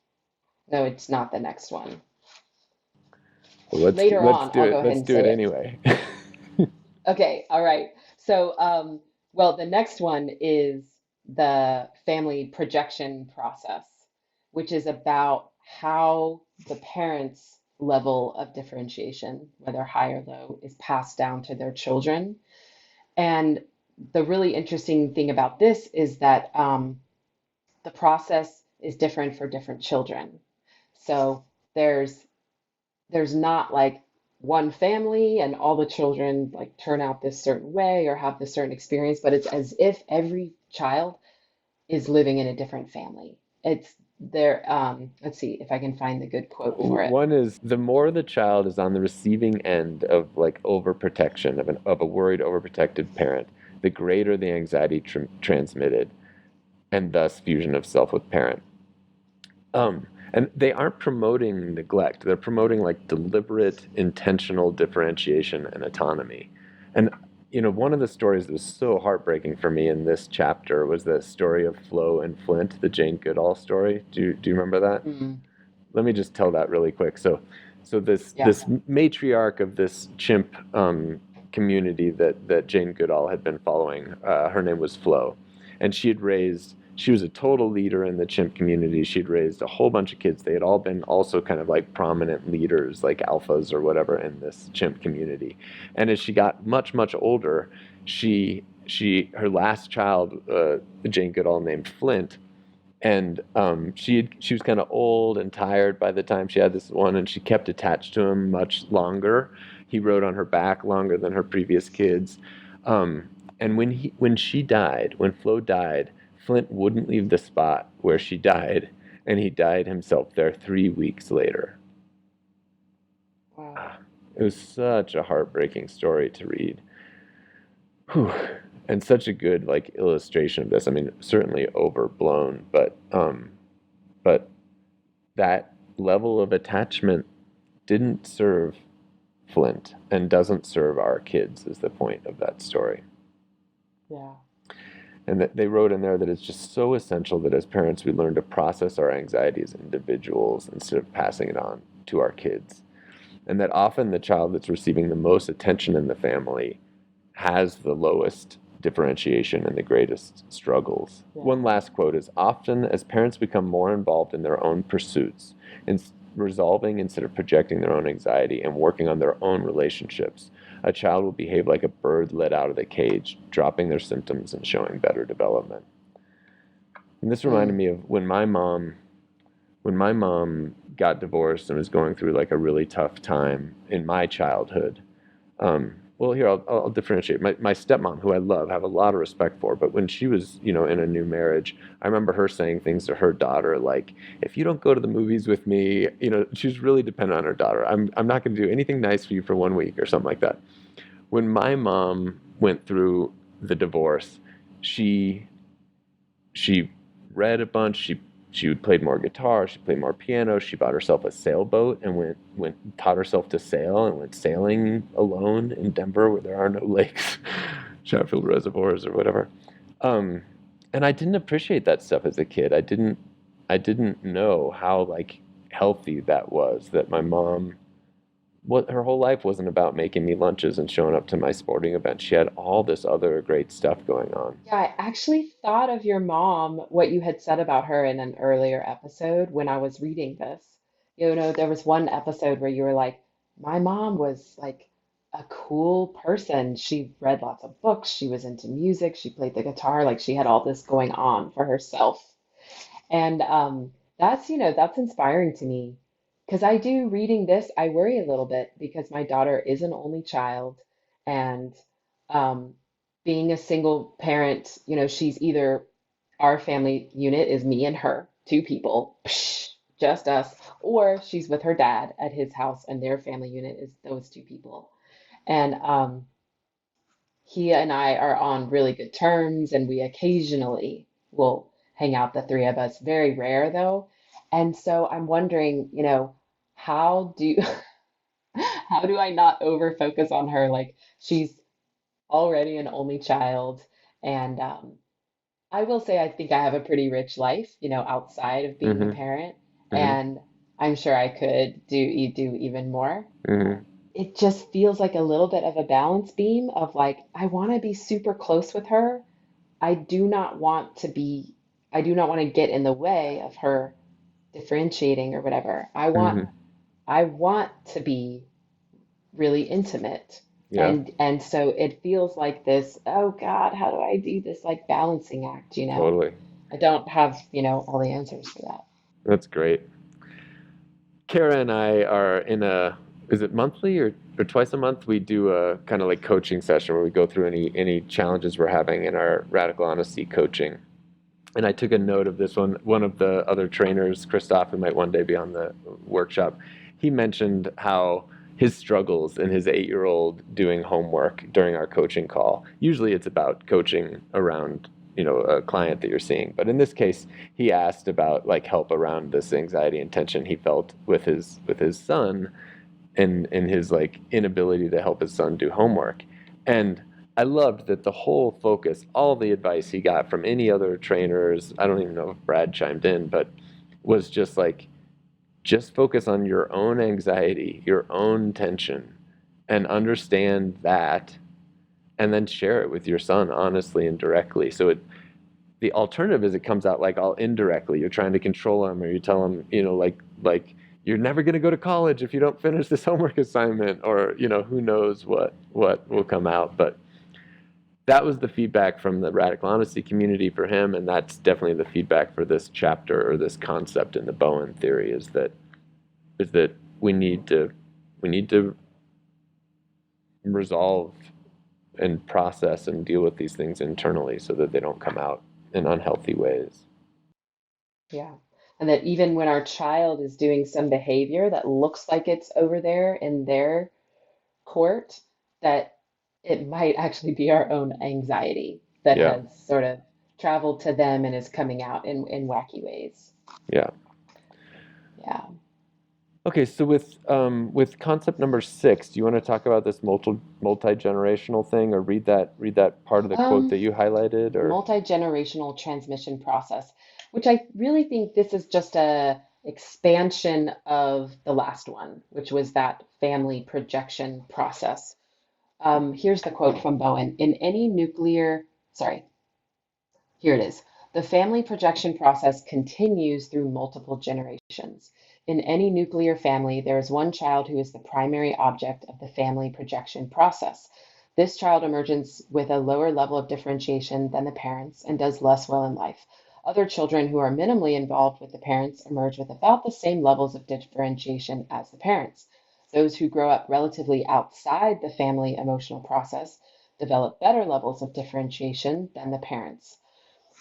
no, it's not the next one. Well, let's Later let's on, do I'll go it. ahead Let's and do it say it. anyway. Okay, all right. So, well, the next one is the family projection process, which is about how the parents' level of differentiation, whether high or low, is passed down to their children. And the really interesting thing about this is that the process is different for different children. So there's there's not like one family and all the children like turn out this certain way or have this certain experience, but it's as if every child is living in a different family. It's there. Let's see if I can find the good quote for it. One is the more the child is on the receiving end of like overprotection of a worried, overprotected parent, the greater the anxiety transmitted, and thus fusion of self with parent. And they aren't promoting neglect. They're promoting like deliberate, intentional differentiation and autonomy. And one of the stories that was so heartbreaking for me in this chapter was the story of Flo and Flint, the Jane Goodall story. Do you remember that? Mm, Let me just tell that really quick. So this yeah. this matriarch of this chimp community that Jane Goodall had been following, her name was Flo, and she was a total leader in the chimp community. She'd raised a whole bunch of kids. They had all been also kind of like prominent leaders, like alphas or whatever, in this chimp community. And as she got much older, her last child, Jane Goodall, named Flint, and she was kind of old and tired by the time she had this one, and she kept attached to him much longer. He rode on her back longer than her previous kids. And when Flo died, Flint wouldn't leave the spot where she died, and he died himself there 3 weeks later. Wow. It was such a heartbreaking story to read. Whew. And such a good like illustration of this. I mean, certainly overblown, but that level of attachment didn't serve Flint and doesn't serve our kids, is the point of that story. Yeah. And that they wrote in there that it's just so essential that as parents we learn to process our anxiety as individuals instead of passing it on to our kids. And that often the child that's receiving the most attention in the family has the lowest differentiation and the greatest struggles. Yeah. One last quote is often as parents become more involved in their own pursuits, in resolving instead of projecting their own anxiety and working on their own relationships, a child will behave like a bird let out of the cage, dropping their symptoms and showing better development. And this reminded Mm, me of when my mom got divorced and was going through like a really tough time in my childhood. Well, here I'll differentiate. My stepmom, who I love, have a lot of respect for, but when she was, in a new marriage, I remember her saying things to her daughter like, "If you don't go to the movies with me," she was really dependent on her daughter. I'm not going to do anything nice for you for 1 week or something like that. When my mom went through the divorce, she she read a bunch. She played more guitar. She played more piano. She bought herself a sailboat and went taught herself to sail and went sailing alone in Denver where there are no lakes, Chatfield reservoirs or whatever. Um, and I didn't appreciate that stuff as a kid. I didn't know how like healthy that was. That my mom what her whole life wasn't about making me lunches and showing up to my sporting events. She had all this other great stuff going on. Yeah, I actually thought of your mom, what you had said about her in an earlier episode when I was reading this. You know, there was one episode where you were like, my mom was like a cool person. She read lots of books, she was into music, she played the guitar, like she had all this going on for herself. And that's, that's inspiring to me because I do reading this, I worry a little bit because my daughter is an only child and um, being a single parent, she's either our family unit is me and her, two people, psh, just us, or she's with her dad at his house and their family unit is those two people. And he and I are on really good terms, and we occasionally will hang out, the three of us. Very rare, though. And so I'm wondering, how do how do I not over focus on her? Like she's already an only child, and I will say I think I have a pretty rich life, outside of being a Mm-hmm. parent, Mm-hmm. and I'm sure I could do even more. Mm-hmm. It just feels like a little bit of a balance beam of like, I want to be super close with her. I do not want to be, I do not want to get in the way of her differentiating or whatever. Mm-hmm. I want to be really intimate. Yeah, And so it feels like this, oh God, how do I do this like balancing act, totally. I don't have, all the answers for that. That's great. Kara and I are in is it monthly or twice a month? We do a kind of like coaching session where we go through any challenges we're having in our radical honesty coaching. And I took a note of this one. One of the other trainers, Christoph, who might one day be on the workshop, he mentioned how his struggles and his 8-year-old doing homework during our coaching call. Usually it's about coaching around, a client that you're seeing. But in this case, he asked about like help around this anxiety and tension he felt with his son and his like inability to help his son do homework. And I loved that the whole focus, all the advice he got from any other trainers, I don't even know if Brad chimed in, but was just like, just focus on your own anxiety, your own tension, and understand that, and then share it with your son honestly and directly. So the alternative is it comes out like all indirectly. You're trying to control him, or you tell him, like you're never going to go to college if you don't finish this homework assignment, or who knows what will come out. But that was the feedback from the radical honesty community for him, and that's definitely the feedback for this chapter or this concept in the Bowen theory is that we need to resolve and process and deal with these things internally so that they don't come out in unhealthy ways. Yeah. And that even when our child is doing some behavior that looks like it's over there in their court, that it might actually be our own anxiety that Yeah, has sort of traveled to them and is coming out in wacky ways. yeah. Yeah. Okay, so with concept number 6, do you want to talk about this multi-generational thing, or read that part of the quote Um, that you highlighted, or multi-generational transmission process, which I really think this is just a expansion of the last one, which was that family projection process. Here's the quote from Bowen. In any nuclear, sorry, here it is. The family projection process continues through multiple generations. In any nuclear family, there is one child who is the primary object of the family projection process. This child emerges with a lower level of differentiation than the parents and does less well in life. Other children who are minimally involved with the parents emerge with about the same levels of differentiation as the parents. Those who grow up relatively outside the family emotional process develop better levels of differentiation than the parents.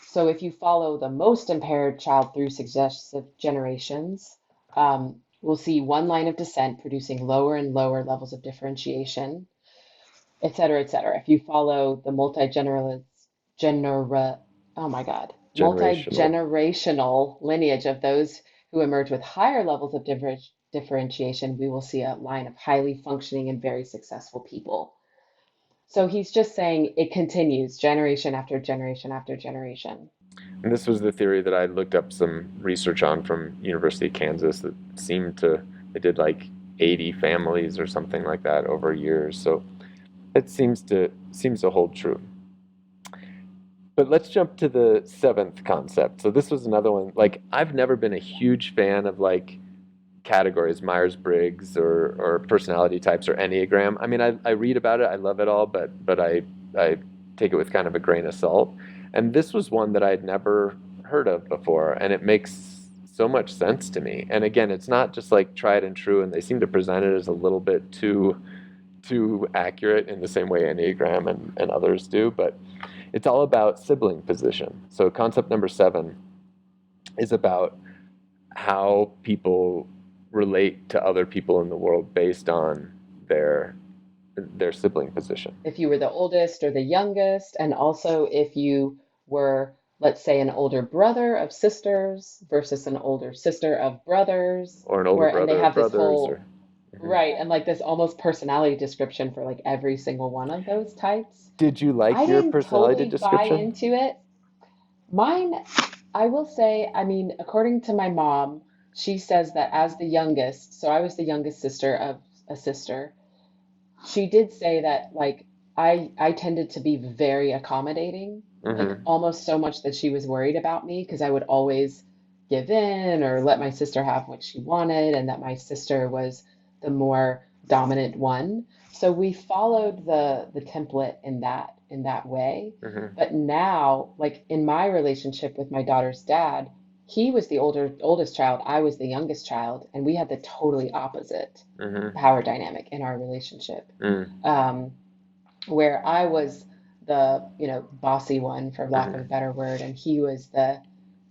So if you follow the most impaired child through successive generations, we'll see one line of descent producing lower and lower levels of differentiation, et cetera, et cetera. If you follow the genera, oh my God, generational? multi-generational lineage of those who emerge with higher levels of differentiation, we will see a line of highly functioning and very successful people. So he's just saying it continues generation after generation after generation. And this was the theory that I looked up some research on from University of Kansas that seemed to, they did like 80 families or something like that over years. So it seems to hold true. But let's jump to the seventh concept. So this was another one. Like I've never been a huge fan of like categories, Myers-Briggs or personality types or Enneagram. I mean, I read about it, I love it all, but I take it with kind of a grain of salt. And this was one that I'd never heard of before, and it makes so much sense to me. And again, it's not just like tried and true, and they seem to present it as a little bit too accurate in the same way Enneagram and others do, but it's all about sibling position. So concept number 7 is about how people relate to other people in the world based on their their sibling position. If you were the oldest or the youngest, and also if you were, let's say, an older brother of sisters versus an older sister of brothers, Or an older or and they brother of have this brothers whole or Mhm. right, and like this almost personality description for like every single one of those types. Did you like I your didn't personality totally buy description? into it. Mine, I will say, I mean, according to my mom, she says that as the youngest, so I was the youngest sister of a sister, she did say that like I tended to be very accommodating, like Hmm. almost so much that she was worried about me because I would always give in or let my sister have what she wanted, and that my sister was the more dominant one. So we followed the template in that way. Hmm. But now, like in my relationship with my daughter's dad, he was the oldest child, I was the youngest child, and we had the totally opposite Hmm. power dynamic in our relationship, Mm. um, where I was the, bossy one, for lack of a Hmm. better word, and he was the,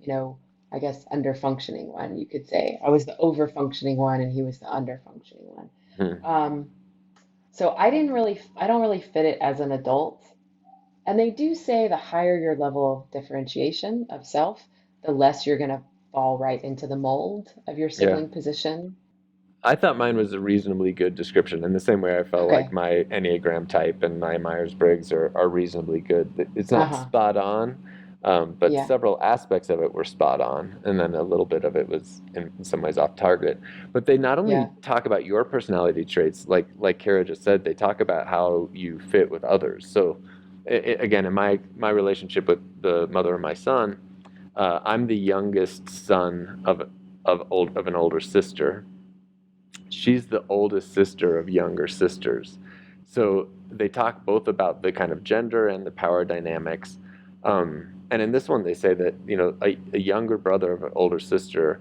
you know, I guess under functioning one, you could say. I was the over functioning one, and he was the under functioning one. Hmm. Um, so I don't really fit it as an adult. And they do say the higher your level of differentiation of self, the less you're going to fall right into the mold of your Yeah. sibling position. I thought mine was a reasonably good description. In the same way I felt like Okay. my Enneagram type and my Myers-Briggs are reasonably good. It's not Uh-huh. spot on, but Yeah. several aspects of it were spot on. And then a little bit of it was in some ways off target. But they not only Yeah. talk about your personality traits, like Kara just said, they talk about how you fit with others. So again, in my relationship with the mother of my son, I'm the youngest son of an older sister. She's the oldest sister of younger sisters. So they talk both about the kind of gender and the power dynamics. And in this one, they say that a younger brother of an older sister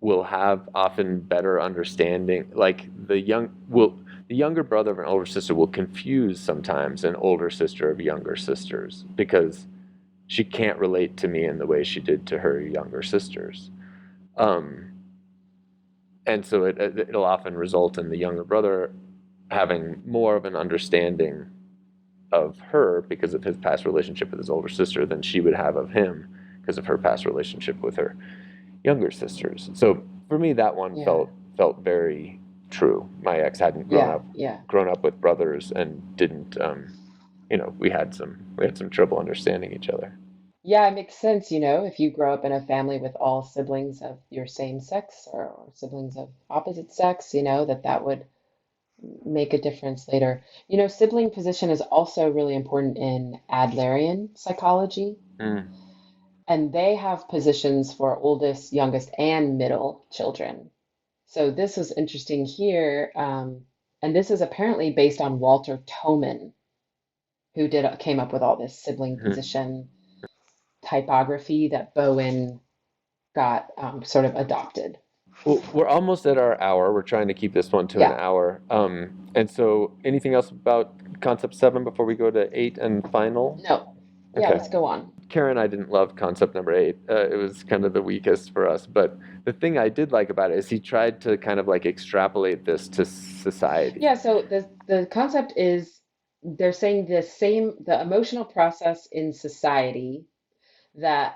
will have often better understanding. Like the younger brother of an older sister will confuse sometimes an older sister of younger sisters because she can't relate to me in the way she did to her younger sisters. Um, and so it'll often result in the younger brother having more of an understanding of her because of his past relationship with his older sister than she would have of him because of her past relationship with her younger sisters. So for me, that one Yeah. felt very true. My ex hadn't Yeah. Yeah. grown up with brothers and didn't. We had some trouble understanding each other. Yeah, it makes sense, if you grow up in a family with all siblings of your same sex, or siblings of opposite sex, that would make a difference later. Sibling position is also really important in Adlerian psychology, Mm. and they have positions for oldest, youngest, and middle children. So this was interesting here, and this is apparently based on Walter Toman, who did came up with all this sibling Mhm. position typography that Bowen got sort of adopted. Well, we're almost at our hour. We're trying to keep this one to an Yeah, hour. And so, anything else about concept 7 before we go to 8 and final? no, yeah, Okay. let's go on. Karen and I didn't love concept number 8. It was kind of the weakest for us. But the thing I did like about it is he tried to kind of like extrapolate this to society. Yeah, so the concept is they're saying the emotional process in society, that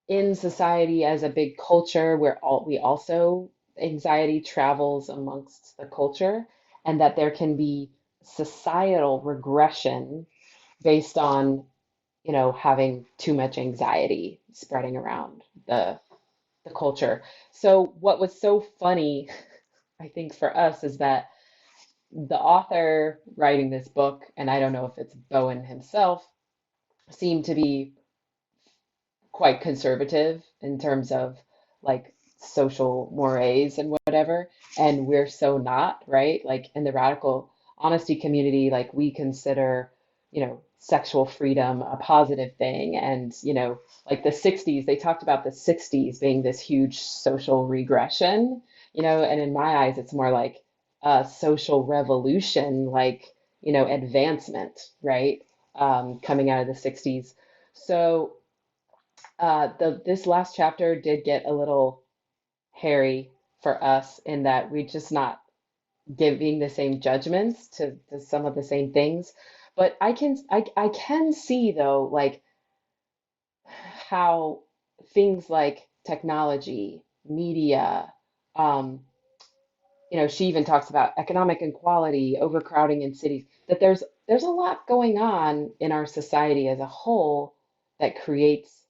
in society as a big culture where we also anxiety travels amongst the culture, and that there can be societal regression based on, having too much anxiety spreading around the culture. So what was so funny I think for us is that the author writing this book, and I don't know if it's Bowen himself, seemed to be quite conservative in terms of like social mores and whatever. And we're so not, right? Like in the radical honesty community, like we consider, sexual freedom a positive thing. And, like the 60s, they talked about the 60s being this huge social regression, and in my eyes, it's more like a social revolution, like, advancement, right? Coming out of the 60s. So this last chapter did get a little hairy for us in that we're just not giving the same judgments to some of the same things. But I can see though, like how things like technology, media, um, she even talks about economic inequality, overcrowding in cities, that there's a lot going on in our society as a whole that creates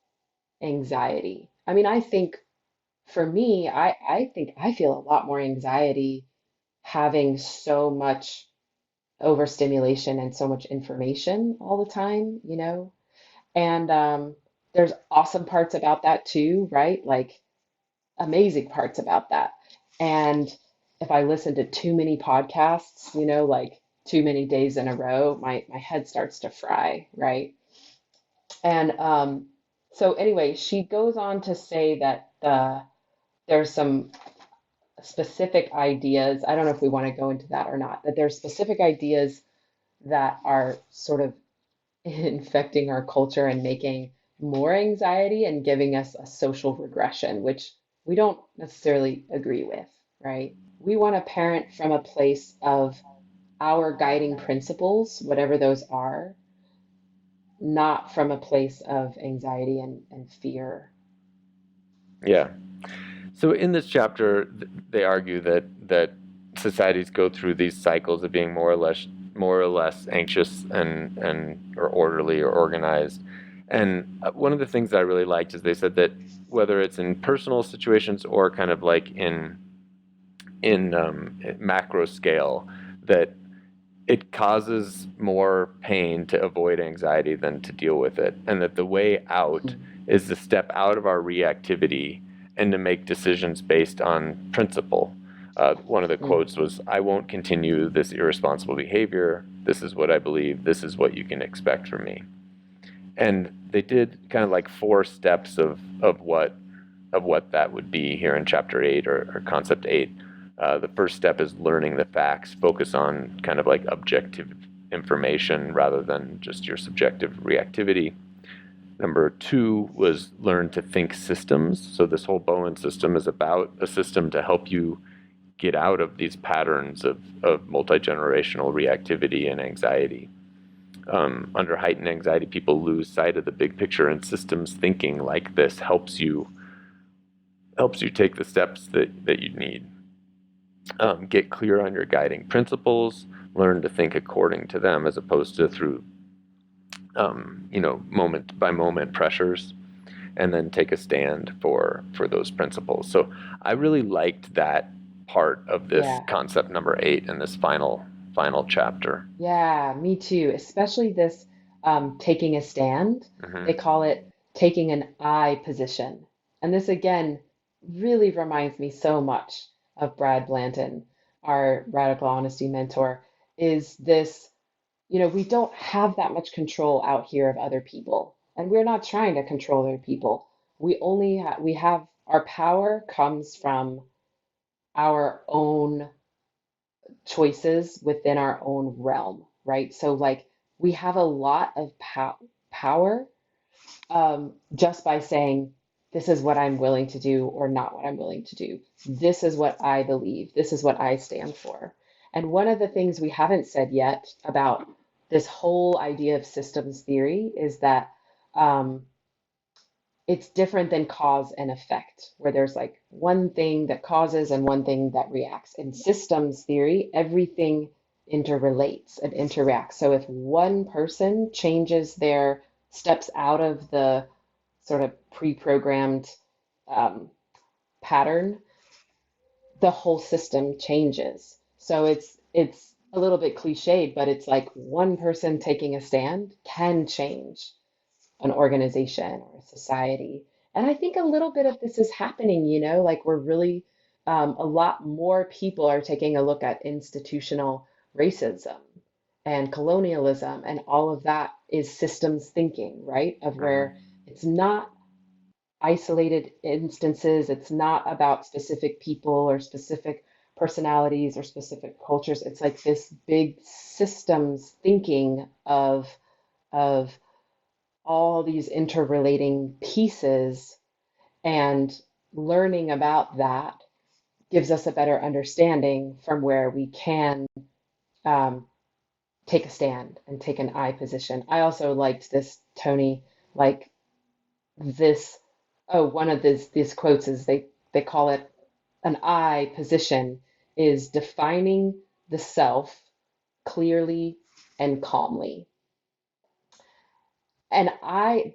anxiety. I mean, I think for me, I think I feel a lot more anxiety having so much overstimulation and so much information all the time, And there's awesome parts about that too, right? Like amazing parts about that. And if I listen to too many podcasts, like too many days in a row, my head starts to fry, right? And so anyway, she goes on to say that there's some specific ideas. I don't know if we want to go into that or not, but there's specific ideas that are sort of infecting our culture and making more anxiety and giving us a social regression, which we don't necessarily agree with, right? We want to parent from a place of our guiding principles, whatever those are, not from a place of anxiety and fear. Yeah. So in this chapter, they argue that societies go through these cycles of being more or less anxious and or orderly or organized. And one of the things that I really liked is they said that whether it's in personal situations or kind of like in macro scale, that it causes more pain to avoid anxiety than to deal with it, and that the way out is to step out of our reactivity and to make decisions based on principle. One of the Mm, quotes was, "I won't continue this irresponsible behavior. This is what I believe. This is what you can expect from me." And they did kind of like 4 steps of what that would be here in chapter 8 or concept 8. The first step is learning the facts, focus on kind of like objective information rather than just your subjective reactivity. Number 2 was learn to think systems. So this whole Bowen system is about a system to help you get out of these patterns of multi-generational reactivity and anxiety. Under heightened anxiety, people lose sight of the big picture, and systems thinking like this helps you take the steps that you need. Get clear on your guiding principles, learn to think according to them as opposed to through moment by moment pressures, and then take a stand for those principles. So I really liked that part of this yeah. concept number 8 in this final chapter. Yeah, me too. Especially this taking a stand. They Hmm. call it taking an I position. And this again really reminds me so much of Brad Blanton, our radical honesty mentor, is this, we don't have that much control out here of other people. And we're not trying to control other people. We have our power comes from our own choices within our own realm, right? So, like, we have a lot of power just by saying, this is what I'm willing to do or not what I'm willing to do. This is what I believe. This is what I stand for. And one of the things we haven't said yet about this whole idea of systems theory is that um, it's different than cause and effect, where there's like one thing that causes and one thing that reacts. In systems theory, everything interrelates and interacts. So if one person changes their steps out of the sort of pre-programmed um, pattern, the whole system changes. So it's a little bit cliched, but it's like one person taking a stand can change an organization or a society. And I think a little bit of this is happening, like we're really, a lot more people are taking a look at institutional racism and colonialism, and all of that is systems thinking, right? Of where it's not isolated instances, it's not about specific people or specific personalities or specific cultures. It's like this big systems thinking of all these interrelating pieces, and learning about that gives us a better understanding from where we can um, take a stand and take an I position. I also liked this, Tony, like this. Oh, one of these quotes is they call it an I position is defining the self clearly and calmly. And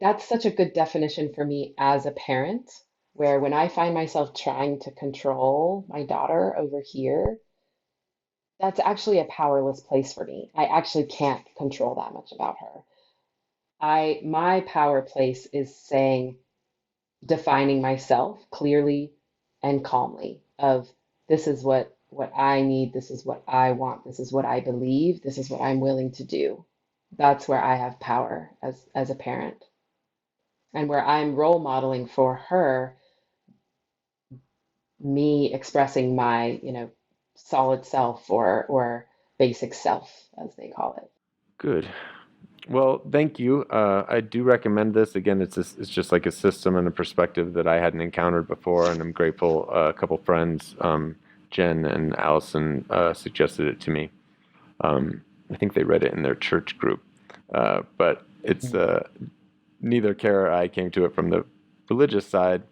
that's such a good definition for me as a parent, where when I find myself trying to control my daughter over here, that's actually a powerless place for me. I actually can't control that much about her. My power place is saying, defining myself clearly and calmly of this is what I need, this is what I want, this is what I believe, this is what I'm willing to do. That's where I have power as a parent, and where I'm role modeling for her, me expressing my, solid self or basic self, as they call it. Good. Well, thank you. I do recommend this. Again, it's just like a system and a perspective that I hadn't encountered before, and I'm grateful. A couple friends, Jen and Allison, suggested it to me. I think they read it in their church group, but it's neither Kara or I came to it from the religious side,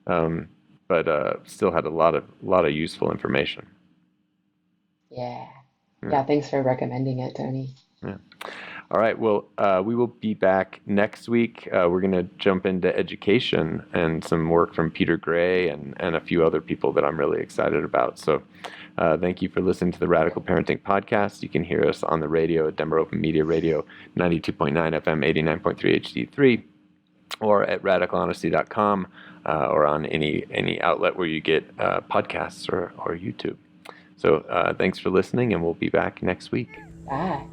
but still had a lot of useful information. Yeah. Yeah. Yeah, thanks for recommending it, Tony. Yeah. All right. Well, we will be back next week. We're going to jump into education and some work from Peter Gray and a few other people that I'm really excited about. So thank you for listening to the Radical Parenting Podcast. You can hear us on the radio at Denver Open Media Radio, 92.9 FM, 89.3 HD3, or at radicalhonesty.com, or on any outlet where you get podcasts or YouTube. So thanks for listening, and we'll be back next week. Bye.